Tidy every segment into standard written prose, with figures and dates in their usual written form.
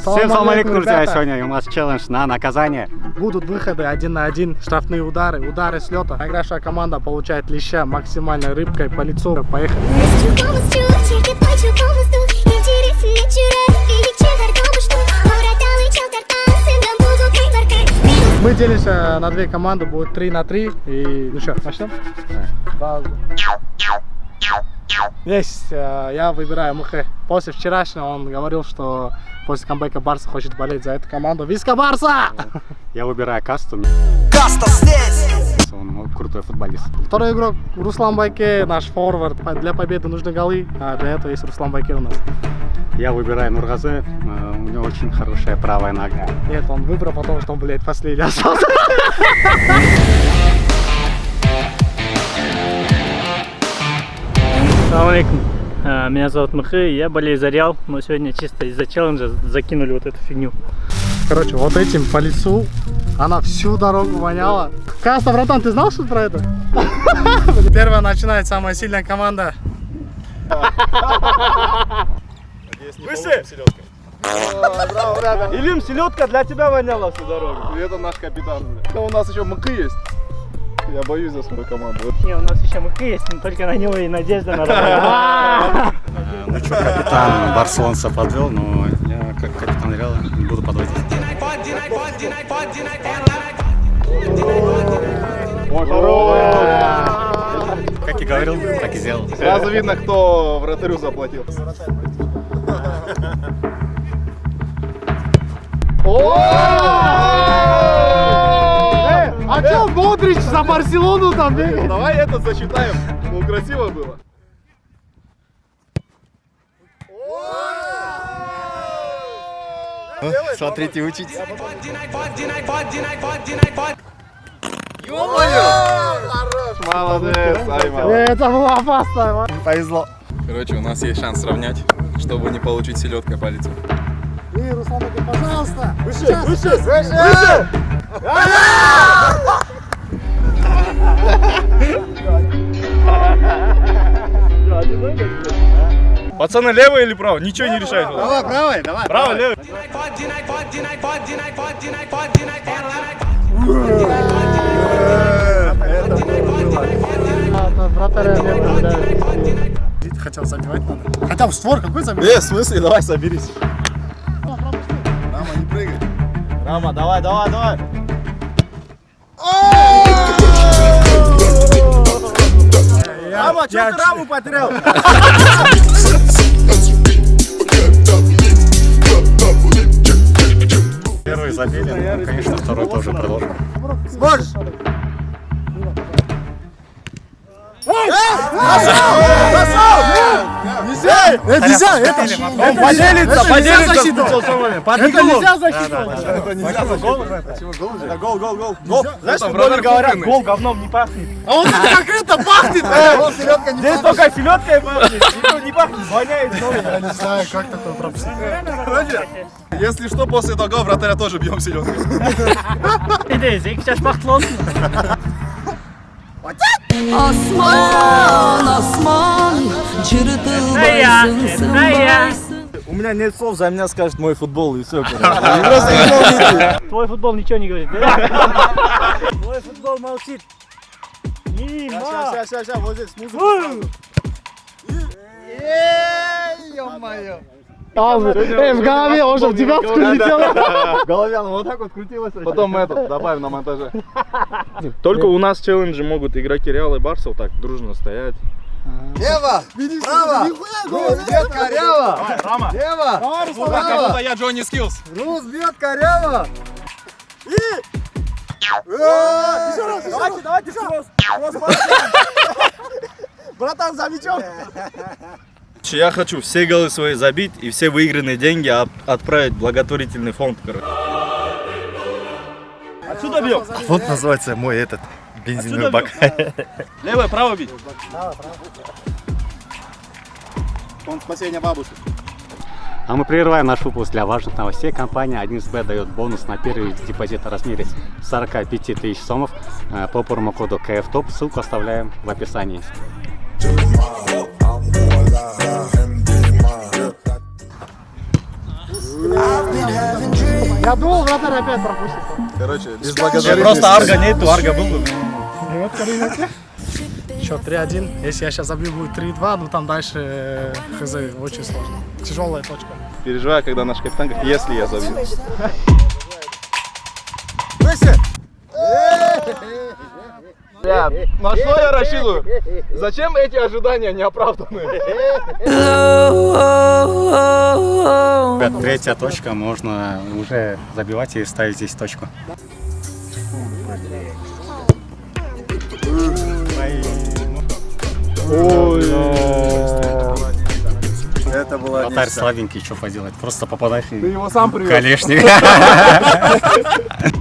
Всем салам алейкум, друзья. Сегодня у нас челлендж на наказание. Будут выходы 1 на 1, штрафные удары, удары с лета. Проигравшая команда получает леща максимальной рыбкой по лицу. Поехали. Мы делимся на 2 команды, будет 3 на 3. И ну что, начнем? Да. Есть, я выбираю МХ. После вчерашнего он говорил, что после камбэка Барса хочет болеть за эту команду. Виска Барса! Я выбираю Касту. Каста здесь! Он крутой футболист. Второй игрок Руслан Байке, наш форвард. Для победы нужны голы, а для этого есть Руслан Байке у нас. Я выбираю Нургазы. У него очень хорошая правая нога. Нет, он выбрал, потому что он, блядь, последний остался. Салам алейкум. Меня зовут Махы, я болею за Реал, но сегодня чисто из-за челленджа закинули вот эту фигню. Короче, вот этим по лицу она всю дорогу воняла. Каста, братан, ты знал, что про это? Первая начинает самая сильная команда. Выше! Илим, селедка для тебя воняла всю дорогу. Это наш капитан. У нас еще МК есть. Я боюсь за свою команду. Не, у нас еще Махы есть, но только на него и надежда на работу. Ну что, капитан барселонца подвел, но я как капитан Реала не буду подводить. Ой, хорош! Как и говорил, так и сделал. Сразу видно, кто вратарю заплатил. А чё Модрич за Барселону там бегает? Давай этот зачитаем. Ну, красиво было. Смотрите, учитесь. Молодец, Айман. Это было опасно. Повезло. Короче, у нас есть шанс сравнять, чтобы не получить селедкой по лицу. И, Руслан, пожалуйста. Выше! Пацаны, левый или правый? Ничего не решает. Давай, правый, давай. Правый, левый. Хотел забивать надо. Хотя в створ какой забивать? В смысле? Давай, соберись. Рама, не прыгай. Рама, давай. Рама, что ты раму потерял? Первый забили, ну, конечно, второй тоже продолжим. Сможешь? Нельзя, это Он поделится. Это нельзя засчитывать. Это нельзя зачитывать. Это гол. Знаешь, футболы говорят, гол говном не пахнет. А вот это как это пахнет! Здесь только селедкой пахнет. Никто не пахнет, воняет. Я не знаю, как такое пропустить. Короче, если что, после того вратаря тоже бьем селедкой. Иди, сейчас пахтлосın. Osman, çırpılmasın, sınmasın. У меня нет слов, за меня скажет мой футбол и все. Твой футбол ничего не говорит, да? Твой футбол молчит. Мимо. Сейчас, вот здесь музыку. В голове уже в девятку летело. В голове оно вот так вот крутилось. Потом мы это добавим на монтаже. Только у нас челленджи могут игроки Реала и Барса вот так дружно стоять. Лево! Право! Рус бьет коряво! Рама! Лево! Как будто я Джонни Скиллс. Рус бьет коряво! Давайте, братан, за мячом! Я хочу все голы свои забить и все выигранные деньги отправить в благотворительный фонд, короче. Отсюда бьем! Вот называется мой этот бензиновый бак. Левое, право бить. Фонд спасения бабушки. А мы прерываем наш выпуск для важных новостей. Компания 1xBet дает бонус на первый депозит в размере 45 тысяч сомов по промокоду KFTOP. Ссылку оставляем в описании. Я думал, вратарь опять пропустит. Короче, без Не, благодарности. просто Арга нету, Арга был бы. Счет 3-1. Если я сейчас забью, будет 3-2, но там дальше хз очень сложно. Тяжелая точка. Переживаю, когда наш капитан говорит, если я забью. На что я рассчитываю? Зачем эти ожидания неоправданные? Ребят, третья точка, можно уже забивать и ставить здесь точку. Это было Вратарь слабенький, что поделать, просто попадаешь Ты и его сам привел. колешник.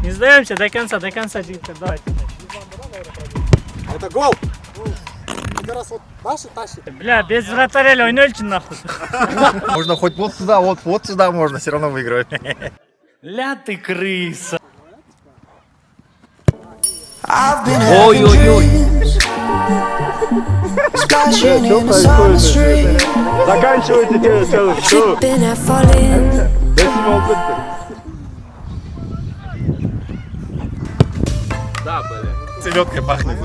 Не сдаемся до конца, Диктор, давай. Это гол! Как раз вот наши тащит. Бля, без вратаря ойнойчу нахуй. Можно хоть вот сюда, вот сюда можно все равно выиграть. Ля ты крыса. I've been having dreams, splashing in the summer street, Заканчивайте челлендж. tripping and falling. Селедкой пахнет.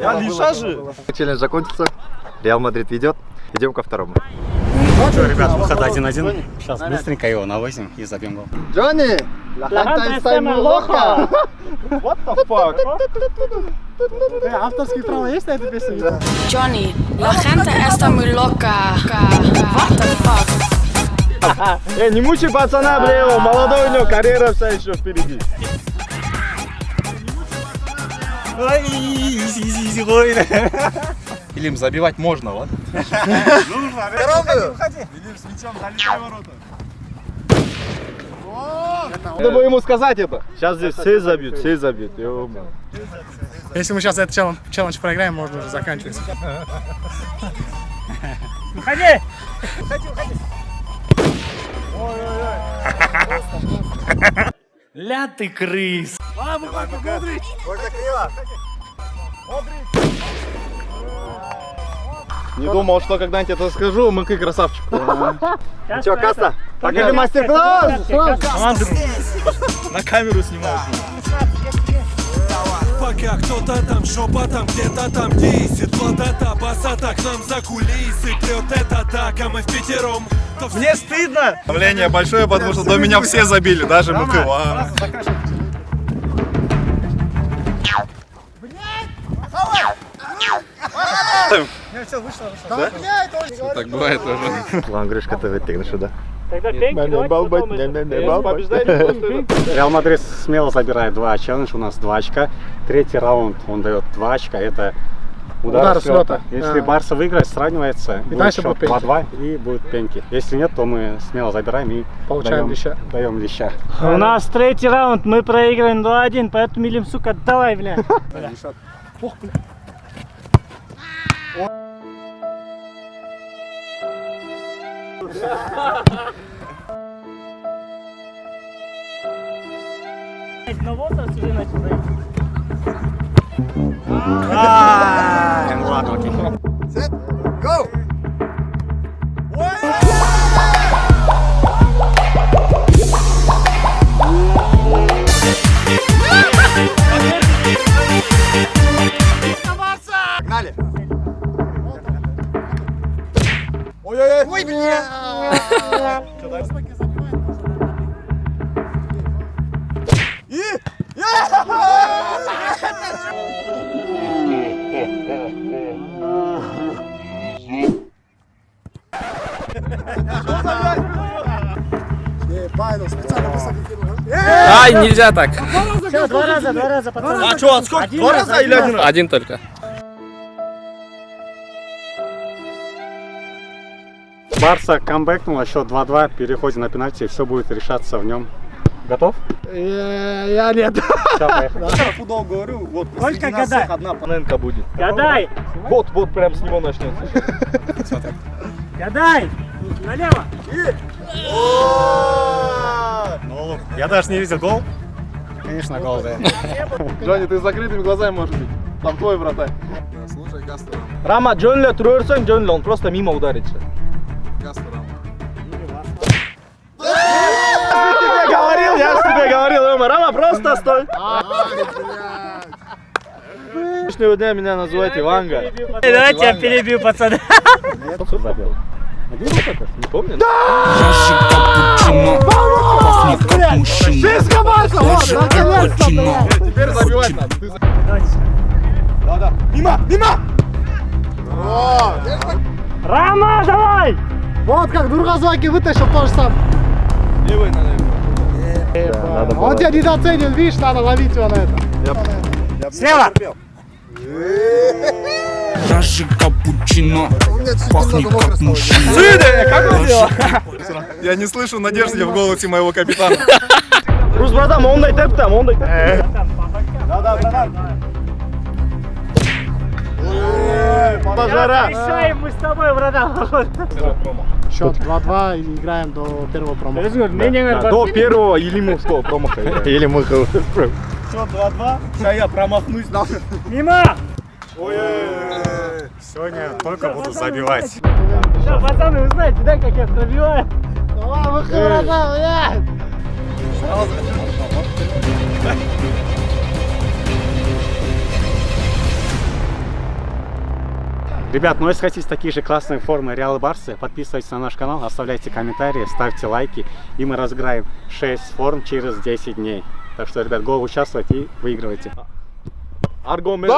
Я лиша же. Челлендж закончится. Реал Мадрид ведет. Идем ко второму. Что, ребят, выход 1-1. Сейчас быстренько его навозим и забьем гол. Джонни! лоха. What the fuck? Авторские права есть на эту песню? Johnny, la gente está muy loca. What the fuck? Не мучай пацана, бля, его молодой, у него карьера вся еще впереди. Илим, забивать можно, вот. Надо бы ему сказать это. Сейчас здесь все забьют, все забьют. Если мы сейчас этот челлендж проиграем, можно уже заканчивать. Выходи. Ля ты крыс. Не думал, что когда-нибудь это скажу, мы-ка красавчик. Че, Каста? Покажи мастер-класс! На камеру снимают. Пока кто-то там шепотом, где-то там десит. Вот это басата к нам за кулисы прет это так, а мы впятером. Мне стыдно. Давление большое, потому что до меня все забили, даже Мукова. Так бывает тоже. Lan Grishka TV teknik сюда. Тогда пеньки, Реал Мадрид смело забирает 2 челлендж, у нас 2 очка. Третий раунд он дает 2 очка, это удар с лёта. Если Барса выиграет, сравнивается, И будет дальше счет будет пеньки. 2-2 и будет пеньки. Если нет, то мы смело забираем и Получаем леща. даем леща. У нас третий раунд, мы проиграем 2-1, поэтому Илим, сука, давай, бля. Но возраст уже начал дойти. Ну ладно, окей. Погнали. Ой, бля! Ай, нельзя так. Все, два раза, пацаны. А что, отскок? 2 раза или 1 раз? Один только. Барса камбэкнула, счет 2-2, переходим на пенальти, все будет решаться в нем. Готов? Я нет. Все, поехали. Футбол говорю, вот Сколько среди нас гадай? всех одна паненка будет. Гадай, Вот прям с него начнется. гадай. Налево. Ну, я даже не видел гол. Конечно, гол, да. Джонни, ты с закрытыми глазами можешь быть. Там твой вратарь. Рама, жөнле тұрырсың, жөнле, он просто мимо ударит. Я тебе говорил, Рама, просто стой. Сегодняшнего дня меня называйте Ванга. Давайте я перебью, пацаны. Забил. Один вот это? Не помню? Шестка баса, вот, наконец-то, блядь. Теперь забивать надо. Рама, давай! Вот как Нургазаки вытащил то же самое. Левый надо. Он тебя недооценен, видишь, надо ловить его на это. Слева! Даже капучино пахнет как мужчина. Как он делал? Я не слышу надежды в голосе моего капитана. Рус, братан, ондай теп там, ондай теп. Пожара. Решаем мы с тобой, братан. Счет 2-2 и играем до первого промаха. До первого или мужского промаха. Или мужского. Все, 2-2. Сейчас я промахнусь. Мимо! Сегодня только буду забивать. Что, пацаны, вы знаете, да, как я пробиваю? Давай, выходи, братан, блядь. Ребят, ну если хотите такие же классные формы Реал и Барсы, подписывайтесь на наш канал, оставляйте комментарии, ставьте лайки, и мы разыграем 6 форм через 10 дней. Так что, ребят, го участвуйте и выигрывайте. Аргумент.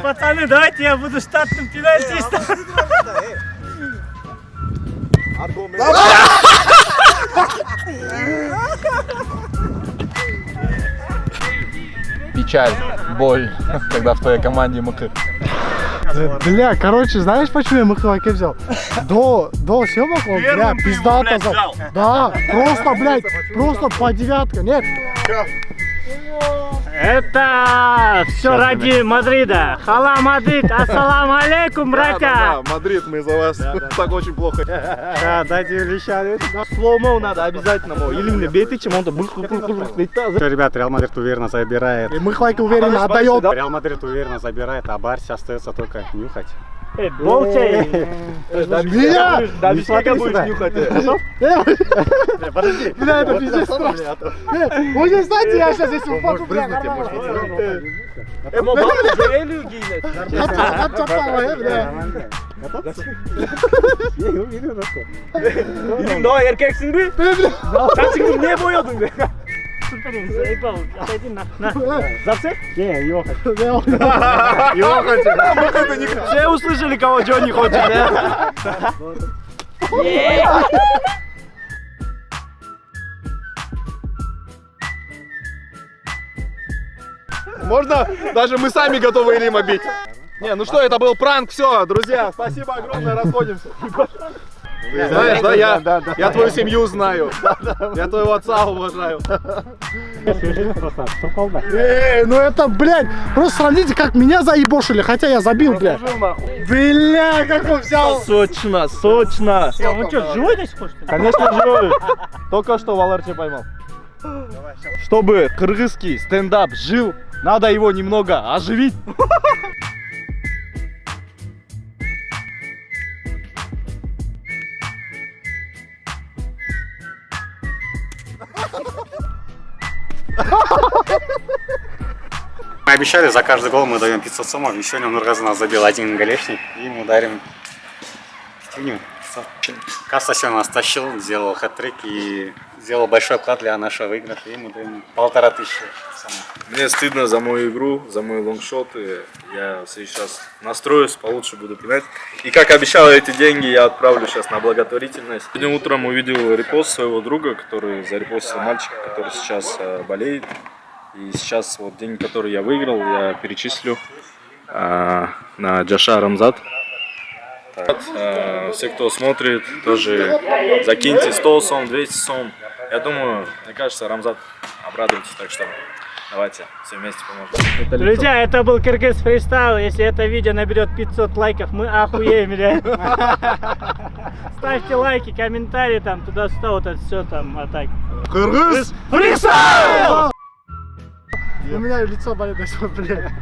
Пацаны, давайте я буду штатным пенальтистом. Печаль, боль, когда в твоей команде мыкы. Бля, короче, знаешь, почему я Махалаке взял? До съемок он, бля, пиздато взял. Да, просто, блядь, просто по девятке. Нет, Это все ради Мадрида. Хала Мадрид, ассаламу алейкум, братья. Да, Мадрид, мы за вас так очень плохо. Да, дайте лещали. Слоумоу надо обязательно. Или мне бейте, чем он-то Все, ребят, Реал Мадрид уверенно забирает. и Махалаке уверенно отдает. Реал Мадрид уверенно забирает, а Барсе остается только нюхать. Болчай. Меня! Да, без всякого будешь нюхать. Подожди. Бля, это пиздец страшно. Вы не знаете, я сейчас здесь упаду, бля, нормально. Отчапала, бля. Elim daha erkeksin bir. Sen şimdi niye boyadın be? Отойди на. Запсы? Не, нюхать. Все услышали, кого Джо не хочет, да? Можно? Даже мы сами готовы Илима бить. Не, ну что, это был пранк, все, друзья, спасибо огромное, расходимся. Знаешь, да, я твою семью знаю, я твоего отца уважаю. Ну это, блядь, просто сравните, как меня заебошили, хотя я забил, блядь. Бля, как он взял. Сочно, сочно. Он что, живой до сих пор, что ли? Конечно, живой. Только что в Аларте поймал. Чтобы кыргызский стендап жил, надо его немного оживить. Мы обещали, за каждый гол мы даем 500 сомов. И сегодня Нургаз у нас забил один голешник. И мы ударим фигню. Касса сегодня нас тащил, сделал хэт-трик и сделал большой вклад для нашего выигрыша. И мы даем 1500 сомов. Мне стыдно за мою игру, за мой лонгшот. И я сейчас настроюсь, получше буду пинать. И как обещал, эти деньги я отправлю сейчас на благотворительность. Сегодня утром увидел репост своего друга, который зарепостил мальчика, который сейчас болеет. И сейчас вот деньги, которые я выиграл, я перечислю на Джаша Рамзат. Все, кто смотрит, тоже закиньте 100 сом, 200 сом. Я думаю, мне кажется, Рамзат обрадуется, так что давайте все вместе поможем. Друзья, это был Кыргыз фристайл. Если это видео наберет 500 лайков, мы охуеем, реально. Ставьте лайки, комментарии там туда-сюда, вот это все там, а так. Кыргыз! Фристайл! У меня лицо болит до сих пор, блядь.